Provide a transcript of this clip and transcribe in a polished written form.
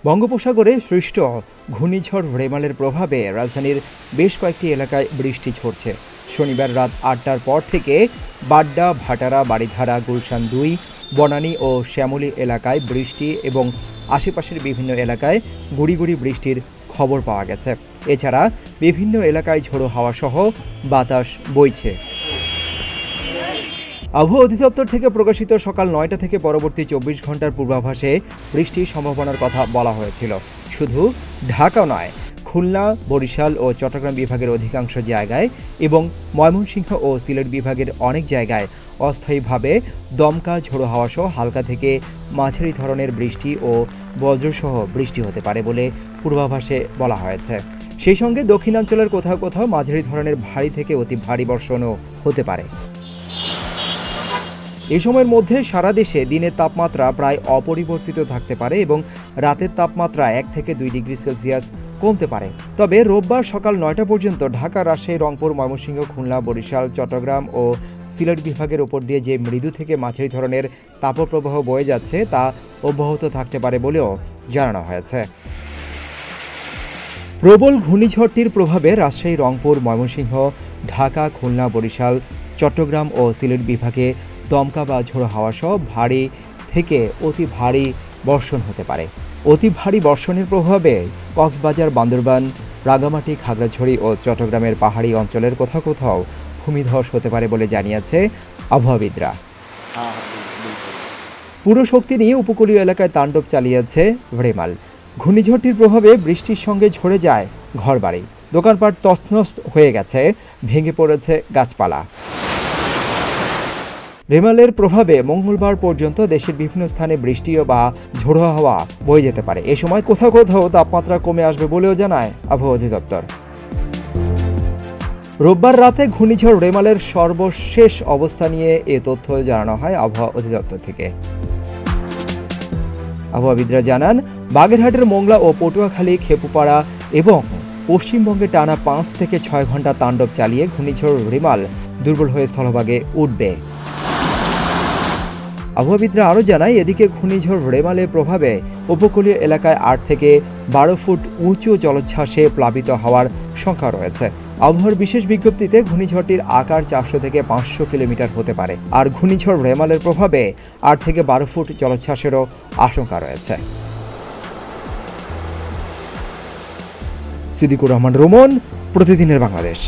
বঙ্গোপসাগরে সৃষ্ট ঘূর্ণিঝড় রেমালের প্রভাবে রাজধানীর বেশ কয়েকটি এলাকায় বৃষ্টি ঝরছে। শনিবার রাত ৮টার পর থেকে বাড্ডা, ভাটারা, বারিধারা, গুলশান ২, বনানী ও শ্যামলী এলাকায় বৃষ্টি এবং আশেপাশের বিভিন্ন এলাকায় গুঁড়ি গুঁড়ি বৃষ্টির খবর পাওয়া গেছে। এছাড়া বিভিন্ন এলাকায় ঝোড়ো হাওয়া সহ বাতাস বইছে। আবহাওয়া অধিদপ্তর থেকে প্রকাশিত সকাল ৯টা থেকে পরবর্তী ২৪ ঘন্টার পূর্বাভাসে বৃষ্টির সম্ভাবনার কথা বলা হয়েছিল। শুধু ঢাকা নয়, খুলনা, বরিশাল ও চট্টগ্রাম বিভাগের অধিকাংশ জায়গায় এবং ময়মনসিংহ ও সিলেট বিভাগের অনেক জায়গায় অস্থায়ীভাবে দমকা ঝোড়ো হাওয়া সহ হালকা থেকে মাঝারি ধরনের বৃষ্টি ও বজ্রসহ বৃষ্টি হতে পারে বলে পূর্বাভাসে বলা হয়েছে। সেই সঙ্গে দক্ষিণাঞ্চলের কোথাও কোথাও মাঝারি ধরনের ভারী থেকে অতি ভারী বর্ষণও হতে পারে। এ সময়ের মধ্যে সারা দেশে দিনের তাপমাত্রা প্রায় অপরিবর্তিত থাকতে পারে এবং রাতের তাপমাত্রা ১ থেকে ২ ডিগ্রি সেলসিয়াস কমতে পারে। তবে রোববার সকাল ৯টা পর্যন্ত ঢাকা, রাজশাহী, রংপুর, ময়মনসিংহ, খুলনা, বরিশাল, চট্টগ্রাম ও সিলেট বিভাগের ওপর দিয়ে যে মৃদু থেকে মাঝারি ধরনের তাপপ্রবাহ বয়ে যাচ্ছে তা অব্যাহত থাকতে পারে বলেও জানানো হয়েছে। প্রবল ঘূর্ণিঝড়টির প্রভাবে রাজশাহী, রংপুর, ময়মনসিংহ, ঢাকা, খুলনা, বরিশাল, চট্টগ্রাম ও সিলেট বিভাগে দমকা বা ঝোড়ো হাওয়া সহ ভারী থেকে অতি ভারী বর্ষণ হতে পারে। অতি ভারী বর্ষণের প্রভাবে কক্সবাজার, বান্দরবান, রাঙ্গামাটি, খাগড়াছড়ি ও চট্টগ্রামের পাহাড়ি অঞ্চলের কোথাও কোথাও ভূমিধস হতে পারে বলে জানিয়েছে আবহাওয়াবিদরা। পুরো শক্তি নিয়ে উপকূলীয় এলাকায় তাণ্ডব চালিয়েছে রেমাল। ঘূর্ণিঝড়টির প্রভাবে বৃষ্টির সঙ্গে ঝরে যায় ঘরবাড়ি, দোকানপাট তছনছ হয়ে গেছে, ভেঙে পড়েছে গাছপালা। রেমালের প্রভাবে মঙ্গলবার পর্যন্ত দেশের বিভিন্ন স্থানে বৃষ্টি বা ঝোড়ো হাওয়া বয়ে যেতে পারে। এ সময় কোথাও কোথাও তাপমাত্রা কমে আসবে বলেও জানায় আবহাওয়া অধিদপ্তর। রোববার রাতে ঘূর্ণিঝড় রেমালের সর্বশেষ অবস্থা নিয়ে এ তথ্য জানানো হয় আবহাওয়া অধিদপ্তর থেকে। আবহাওয়াবিদরা জানান, বাগেরহাটের মোংলা ও পটুয়াখালী, খেপুপাড়া এবং পশ্চিমবঙ্গে টানা ৫ থেকে ৬ ঘন্টা তাণ্ডব চালিয়ে ঘূর্ণিঝড় রেমাল দুর্বল হয়ে স্থলভাগে উঠবে। আবহাওয়াবিদরা আরও জানায়, এদিকে ঘূর্ণিঝড় রেমালের প্রভাবে উপকূলীয় এলাকায় ৮ থেকে ১২ ফুট উঁচু জলোচ্ছ্বাসে প্লাবিত হওয়ার শঙ্কা রয়েছে। আবহাওয়ার বিশেষ বিজ্ঞপ্তিতে ঘূর্ণিঝড়টির আকার ৪০০ থেকে ৫০০ কিলোমিটার হতে পারে। আর ঘূর্ণিঝড় রেমালের প্রভাবে ৮ থেকে ১২ ফুট জলোচ্ছ্বাসেরও আশঙ্কা রয়েছে। সিদ্দিকুর রহমান, রোমন, প্রতিদিনের বাংলাদেশ।